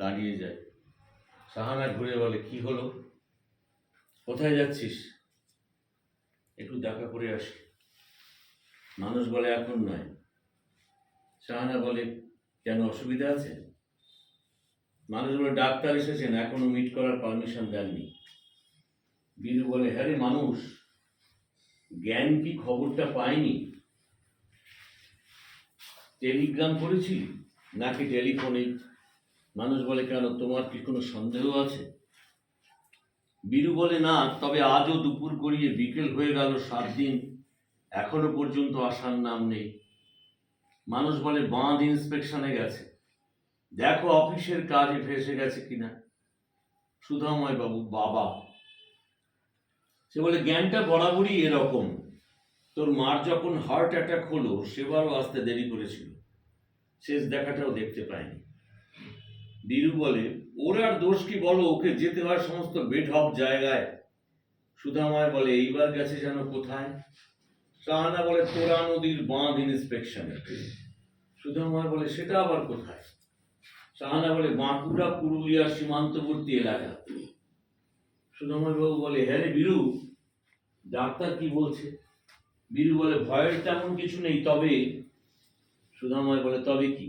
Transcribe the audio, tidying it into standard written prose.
দাঁড়িয়ে যায়। সাহানা ঘুরে বলে, কি হলো, কোথায় যাচ্ছিস? একটু দেখা করে আসি। মানুষ বলে, এখন নয়। সাহানা বলে, কেন, অসুবিধা আছে? মানুষ বলে, ডাক্তার এসেছেন, এখনো মিট করার পারমিশন দেননি। বীরু বলে, হ্যাঁ রে মানুষ, জ্ঞান কি খবরটা পায়নি? টেলিগ্রাম করেছি নাকি টেলিফোনে? মানুষ বলে, কেন, তোমার কি কোনো সন্দেহ আছে? বীরু বলে, না, তবে আজও দুপুর গড়িয়ে বিকেল হয়ে গেল, 7 দিন এখনো পর্যন্ত আসার নাম নেই। মানুষ বলে, বাঁধ ইন্সপেকশনে গেছে, দেখো অফিসের কাজে ফেসে গেছে কিনা। সুধাময় বাবু বাবা, সে বলে, জ্ঞানটা বরাবরই এরকম। তোর মার যখন হার্ট অ্যাটাক হলো সেবারও আসতে দেরি করেছিল, শেষ দেখাটাও দেখতে পায়নি। বীরু বলে, ওর আর দোষ কি বলো, ওকে যেতে হয় সমস্ত বেঢপ জায়গায়। সুধাময় বলে, এইবার গেছে যেন কোথায়? সাহানা বলে, তোরা নদীর বাঁধ ইন্সপেকশনে। সুধাময় বলে, সেটা আবার কোথায়? সাহানা বলে, বাঁকুড়া পুরুলিয়া সীমান্তবর্তী এলাকা। সুধাময় বাবু বলে, হ্যাঁ রে বীরু, ডাক্তার কি বলছে? বীরু বলে, ভয়ের তেমন কিছু নেই, তবে। সুধাময় বলে, তবে কি?